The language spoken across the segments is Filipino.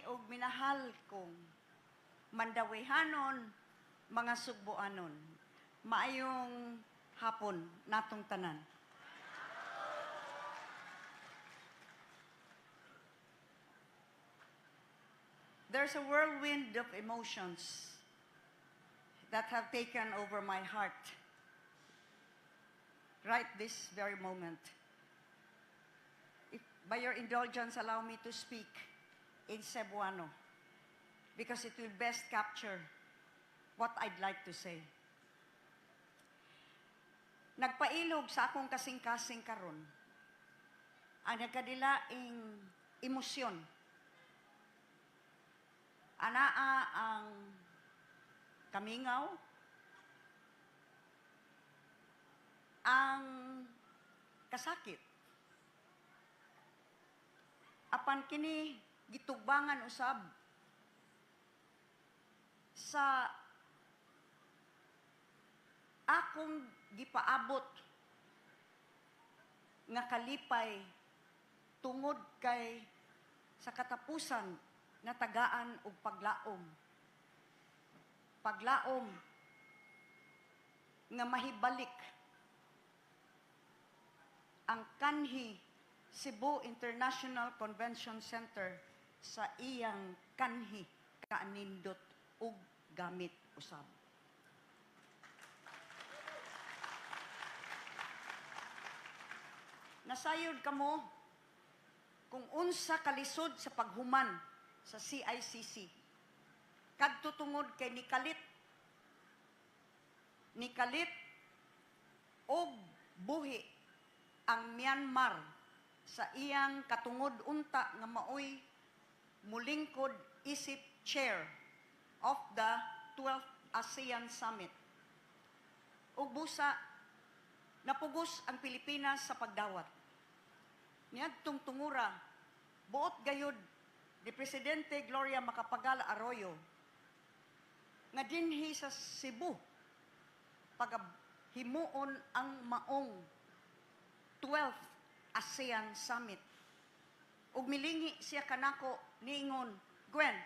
og minahal kong Mandawihanon, mga Sugboanon. Maayong hapon natong tanan. There's a whirlwind of emotions that have taken over my heart right this very moment. If, by your indulgence, allow me to speak in Cebuano because it will best capture what I'd like to say. Nagpailog sa akong kasing-kasing karon ang nagkadilaing emosyon. Anaa ang kamingaw, ang kasakit. Apan kini gitugbangan usab sa akong gipaabot nga kalipay tungod kay sa katapusan na tagaan og paglaom. Paglaom nga mahibalik ang kanhi Cebu International Convention Center sa iyang kanhi kaanindot ug gamit usab. Nasayod kamo kung unsa kalisod sa paghuman sa CICC. Kadto tungod kay nikalit og buhi ang Myanmar sa iyang katungod unta nga maoy mulingkod isip chair of the 12th ASEAN Summit. Ug busa napugos ang Pilipinas sa pagdawat. Niadtong tungura, buot gayud ni Presidente Gloria Macapagal Arroyo nga dinhi sa Cebu paghimuon ang maong 12th ASEAN Summit. Ug milingi siya kanako niingon, Gwen,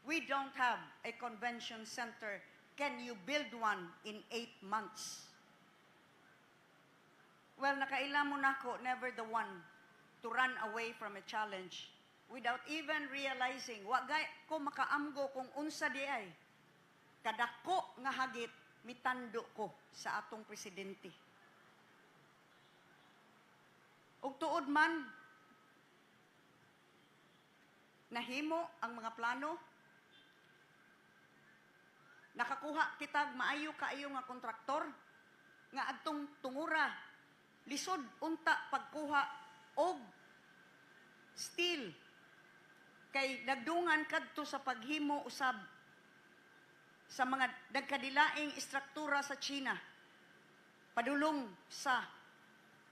we don't have a convention center. Can you build one in 8 months? Well, nakailamo nako, never the one to run away from a challenge without even realizing wagay ko makaamgo kung unsa di ay kadako nga hagit mitando ko sa atong presidente. Ug tuod man nahimo ang mga plano, nakakuha kitag maayo kaayo nga kontraktor nga adtong tungura lisod unta pagkuha og steel kay nagdungan kadto sa paghimo usab sa mga nagkadilaing istruktura sa China padulong sa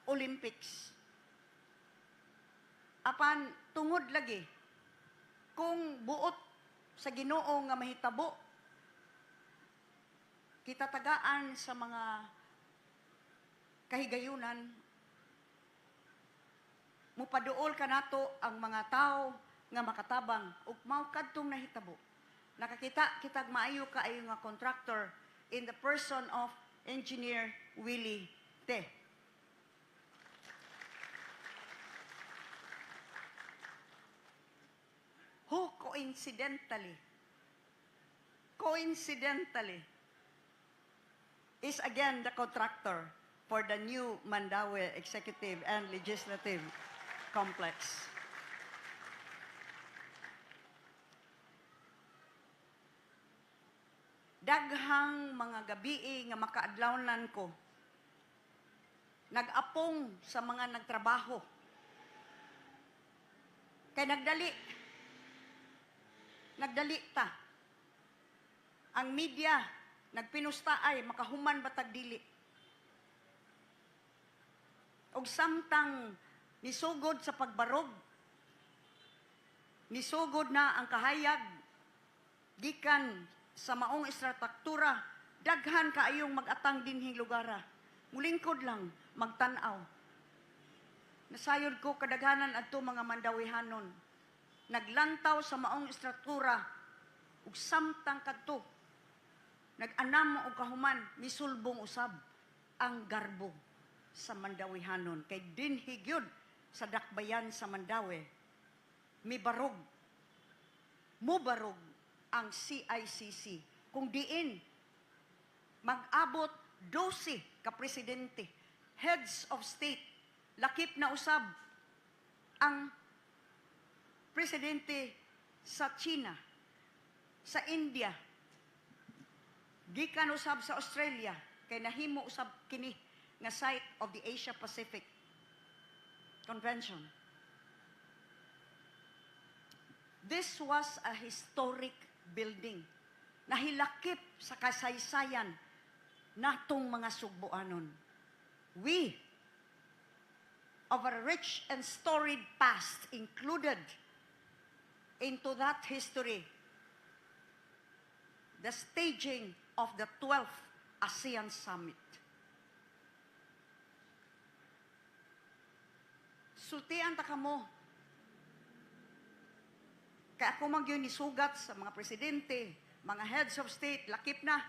Olympics. Apan tungod lagi kung buot sa Ginoo nga mahitabo kita tagaan sa mga kahigayunan mupaduol kanato ang mga tao nga makatabang ug mao kadtong nahitabo. Nakakita kitag maayo kaayo nga contractor in the person of Engineer Willie Te. Who coincidentally is again the contractor for the new Mandaue Executive and Legislative Complex. Daghang mga gabi nga makaadlawnan ko, nag-apong sa mga nagtrabaho. Kay nagdali ta. Ang media, nagpinusta ay makahuman batag dili. Og samtang nisugod sa pagbarog, nisugod na ang kahayag, gikan sa maong istruktura, daghan kaayong mag-atang dinhing lugara. Mulingkod lang, magtanaw. Nasayod ko kadaghanan adto mga Mandawihanon naglantaw sa maong istruktura ug samtang kadto nag-anam og kahuman misulbong usab ang garbo sa Mandawihanon kay dinhi gyud sa dakbayan sa Mandawi mubarog ang CICC kung diin mag-abot 12 ka presidente, heads of state, lakip na usab ang presidente sa China, sa India, gikan usab sa Australia, kay nahimo usab kini nga site of the Asia Pacific Convention. This was a historic building. Nahilakip sa kasaysayan natong mga Sugboanon. We, of a rich and storied past, included into that history the staging of the 12th ASEAN Summit. Sultian ta kamo, kaya ako magyun nisugat sa mga presidente, mga heads of state, lakip na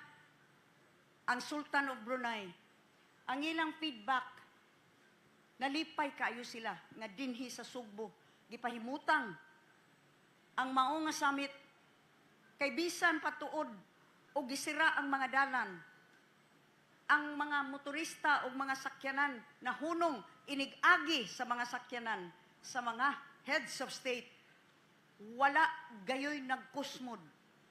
ang Sultan of Brunei. Ang ilang feedback, nalipay kaayo sila nga dinhi sa Sugbo, gipahimutang ang mao nga summit kay bisan patuod o gisira ang mga dalan, ang mga motorista o mga sakyanan na hunong inigagi sa mga sakyanan sa mga heads of state, wala gayoy nagkusmod,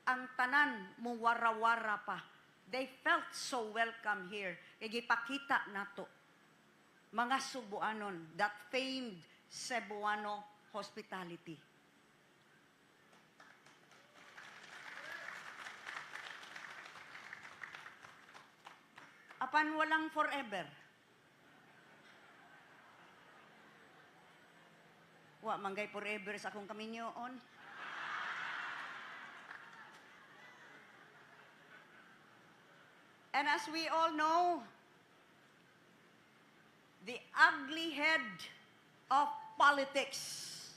ang tanan mo wara-wara pa. They felt so welcome here. Igipakita nato mga Sugboanon, that famed Cebuano hospitality. Apan walang forever. Wa manggay forever sa akong kaminyoon. And as we all know, the ugly head of politics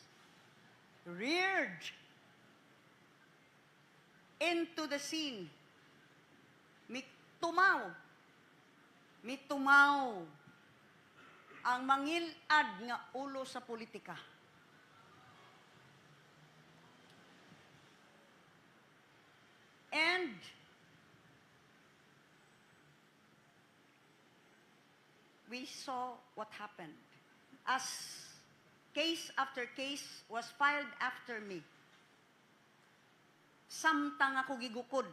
reared into the scene. Mitumaw ang mangilad nga ulo sa politika. And we saw what happened. As case after case was filed after me, samtang ako gigukod,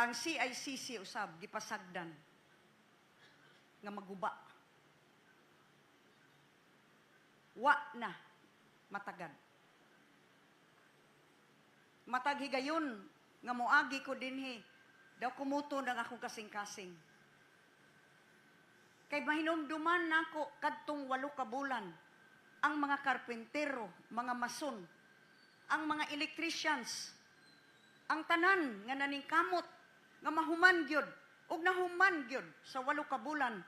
ang CICC usab gipasagdan nga maguba. Wa na matagad. Matag higayon nga moagi ko dinhi daw kumuto ng akong kasing-kasing. Kay mahinumduman nako kadtong 8 ka bulan ang mga karpentero, mga mason, ang mga electricians, ang tanan nga naningkamot nga mahuman gyud ug nahuman gyud sa 8 ka bulan.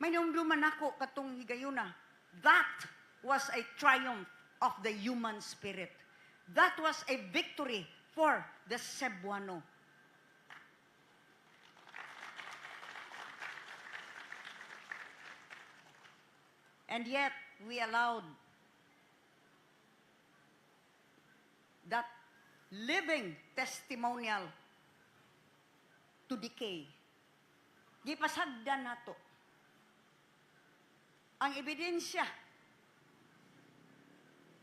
Mahinumduman nako kadtong higayuna. That was a triumph of the human spirit. That was a victory for the Cebuano. And yet, we allowed that living testimonial to decay. Gipasagdan nato ang ebidensya,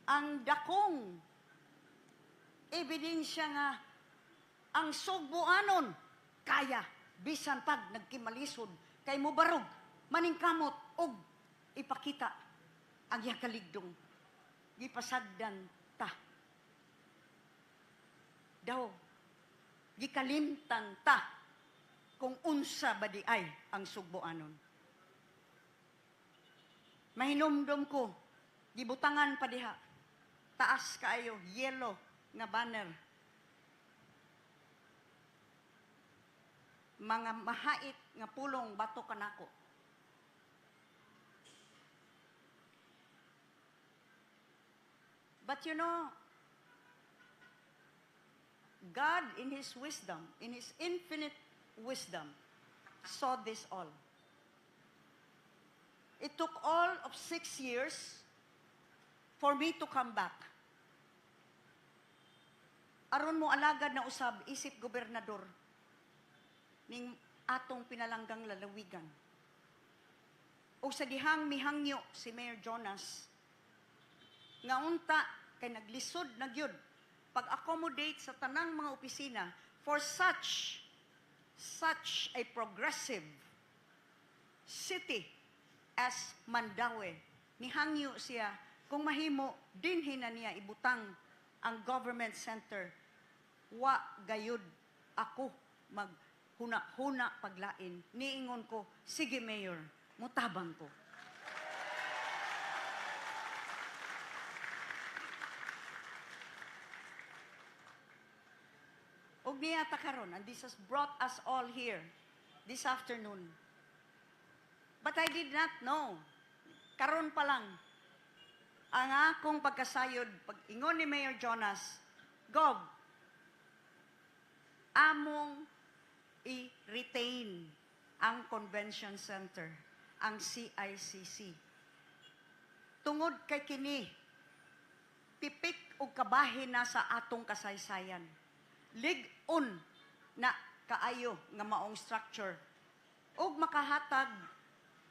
ang dakong ebidensya nga ang Sugboanon kaya bisan pag nagkimalisod kay mubarog maningkamot og ipakita ang iyang kaligdong. Gipasagdan ta daw gikalimtan ta kung unsa ba di ay ang Sugboanon. Mahinumdom ko gibutangan pa diha taas kaayo yellow nga banner. Mga mahait nga pulong bato kanako. But you know, God in His wisdom, in His infinite wisdom, saw this all. It took all of 6 years for me to come back. Aron mo alagad na usab, isip gobernador, ning atong pinalanggang lalawigan. O sa dihang mihangyo si Mayor Jonas, nga unta kay naglisod na gyud pag-accommodate sa tanang mga opisina for such a progressive city as Mandaue. Nihangyo siya kung mahimo dinhi na niya ibutang ang government center. Wa gayud ako maghuna-huna paglain. Niingon ko, sige Mayor, mutabang ko. Og niya ta karon, and this has brought us all here this afternoon. But I did not know. Karon pa lang, ang akong pagkasayod, pag-ingon ni Mayor Jonas, Gov, among i-retain ang Convention Center, ang CICC. Tungod kay kini, pipik o kabahin na sa atong kasaysayan. Lig-on na kaayo nga maong structure. Og makahatag,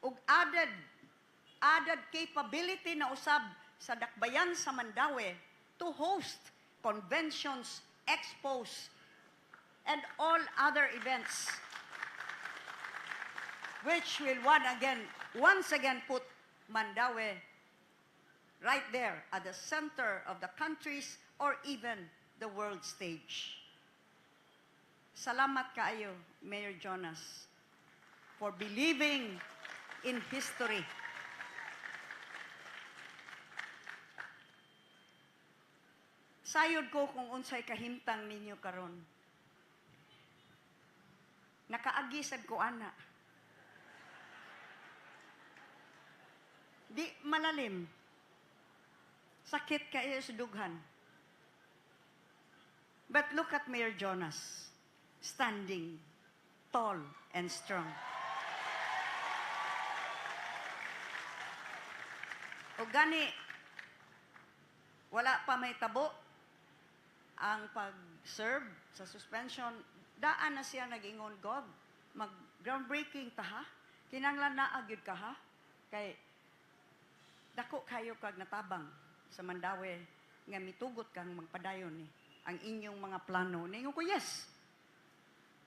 og added capability na usab sa dakbayan sa Mandaue to host conventions, expos, and all other events which will once again put Mandaue right there at the center of the country's or even the world stage. Salamat kaayo, Mayor Jonas, for believing in history. Sayod ko kung unsay kahimtang ninyo karon. Nakaagi sad ko ana. Di malalim. Sakit kayo sa dughan. But look at Mayor Jonas, standing tall and strong. O gani, wala pa may tabo ang pag-serve sa suspension. Daan na siya nag-ingon, Gov, mag-groundbreaking ta ha? Kinanglan na agyud ka ha? Kay, dako kayo kag natabang sa Mandaue nga mitugot kang magpadayon ni ang inyong mga plano. Ningon ko, yes.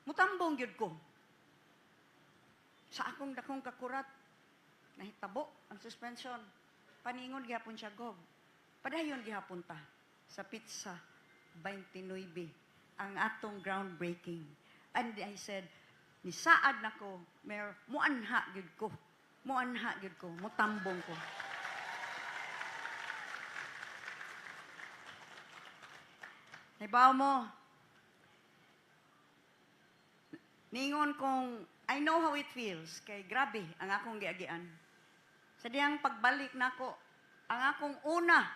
Mutambong gyud ko. Sa akong dakong kakurat, nahitabo ang suspension. Paningon gihapon siya, Gov. Padayon gihapon ta sa Pizza 29 ang atong groundbreaking. And I said, nisaad na ko, Mayor, muanha gyud ko. Muanha gyud ko, mutambong ko. Hibaw mo, ningon kong, I know how it feels, kay grabe ang akong giagian. Sa diyang pagbalik nako, ang akong una,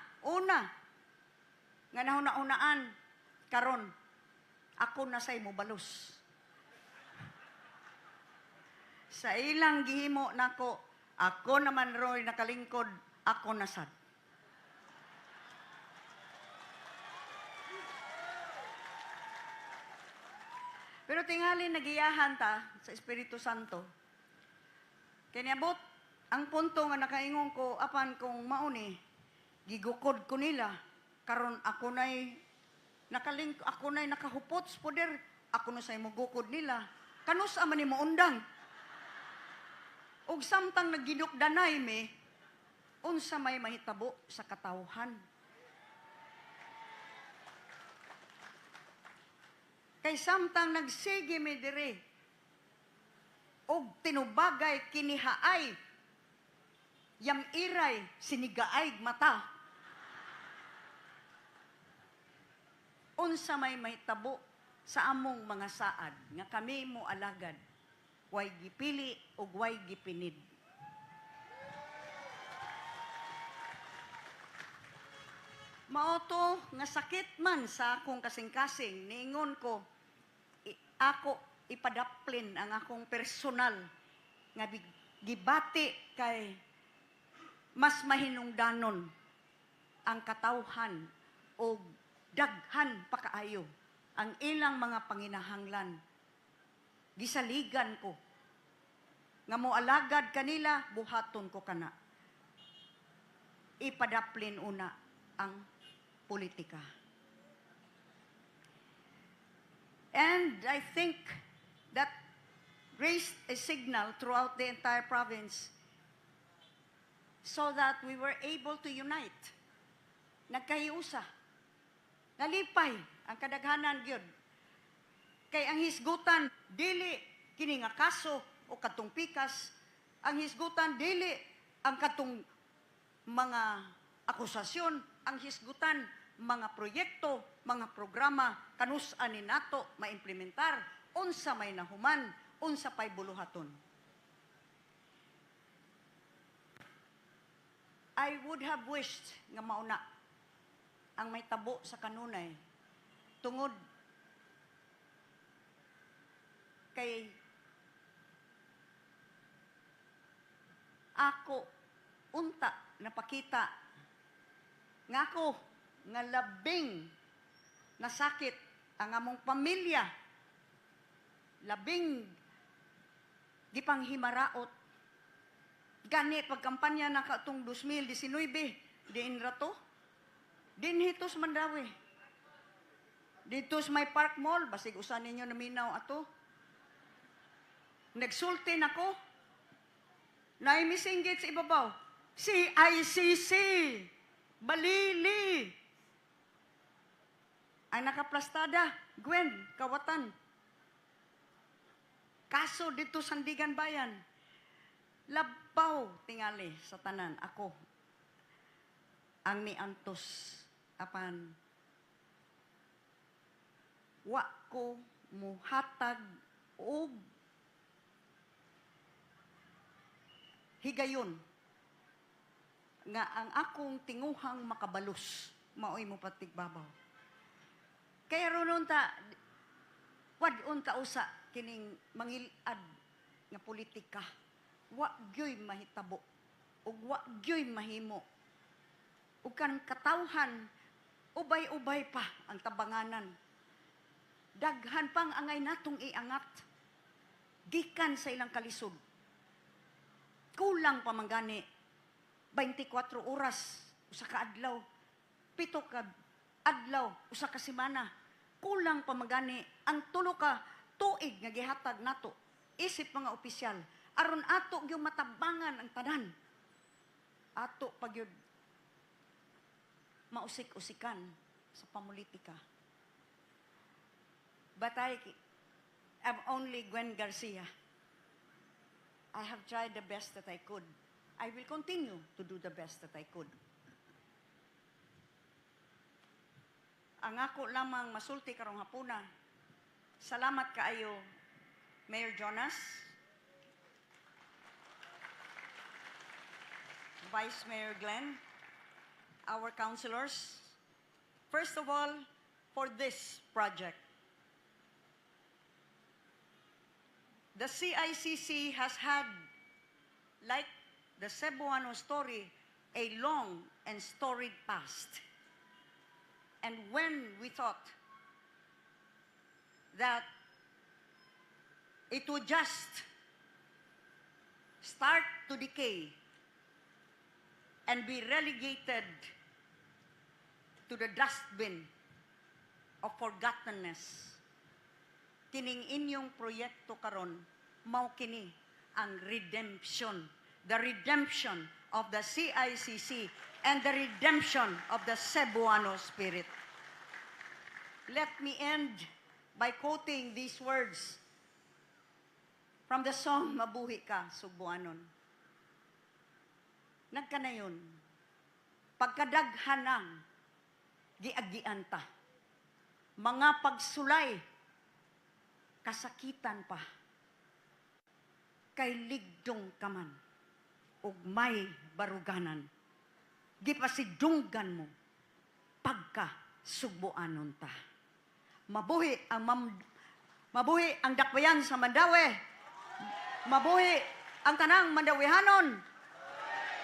nga nahuna-unaan, karon, ako na say mubalos. Sa ilang gihimo nako, ako naman roy nakalingkod, ako nasad. Pero tingali nagiyahan ta sa Espiritu Santo. Kaya niabot, ang punto nga nakaingon ko, apan kung mauni, gigukod ko nila, karon ako na'y nakahupot sa poder, ako na sa'y magukod nila. Kanus aman ni mo undang. Og samtang nagginukdanay me, unsa may mahitabo sa katawhan. Kay samtang nagsige mi dire og tinubagay kinihaay yam iray sinigaay mata unsa may mahitabo sa among mga saad nga kami mo alagad way gipili ug way gipinid. Maoto nga sakit man sa akong kasing-kasing, niingon ko, ako ipadaplin ang akong personal nga gibati kay mas mahinungdanon ang katawhan o daghan pakaayo ang ilang mga panginahanglan. Gisaligan ko nga moalagad kanila, buhaton ko kana. Ipadaplin una ang politika. And I think that raised a signal throughout the entire province so that we were able to unite. Nagkahiusa. Nalipay ang kadaghanan gyud. Kay ang hisgutan dili kini nga kaso o katong pikas, ang hisgutan dili ang katong mga akusasyon, ang hisgutan mga proyekto, mga programa kanus-an ni nato maimplementar, unsa may nahuman, unsa pay buluhaton. I would have wished nga mauna ang may tabo sa kanunay tungod kay ako unta napakita nga ako nga labing nasakit ang among pamilya, labing gipanghimaraot gani pagkampanya na katong 2019 diin rato din hitos Mandawi dito sa may Park Mall basig usan ninyo naminaw ato nagsulti nako na misinggit sa ibabaw CICC Balili ang nakaplastada Gwen Kawatan kaso dito Sandigan Bayan labaw tingali sa tanan ako ang niantos apan wa ko muhatag og higayon nga ang akong tinguhang makabalos maoy mo patigbabaw. Kaya ron ta wadon ta usa kining mangilad nga politika. Wa gyoy mahitabo ug wa gyoy mahimo. Ug kanang katawhan ubay-ubay pa ang tabanganan. Daghan pang angay natong iangat gikan sa ilang kalisod. Kulang pa man gani 24 oras usa ka adlaw, 7 ka adlaw usa ka semana. Kulang pa man gani ang 3 ka tuig nga gihatag nato isip mga opisyal aron ato gyud matabangan ang tanan. Ato pagyud mausik-usikan sa pamulitika. But I'm only Gwen Garcia. I have tried the best that I could. I will continue to do the best that I could. Ang ako lamang masulti karong hapuna. Salamat kaayo, Mayor Jonas, Vice Mayor Glenn, our councilors. First of all, for this project. The CICC has had, like the Cebuano story, a long and storied past. And when we thought that it would just start to decay and be relegated to the dustbin of forgottenness, kining inyong proyekto karon mao kini ang redemption, the redemption of the CICC and the redemption of the Cebuano spirit. Let me end by quoting these words from the song Mabuhi Ka, Subuanon. Nagkanayon, pagkadaghanang giagian ta, mga pagsulay, kasakitan pa, kay ligdong kaman, ug may baruganan. Gipasidunggan mo, magka Sugboanon ta. Mabuhi ang dakbayan sa Mandawi. Mabuhi ang tanang Mandawihanon.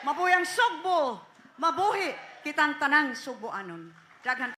Mabuhi ang Sugbo. Mabuhi kitang tanang Sugboanon. Daghan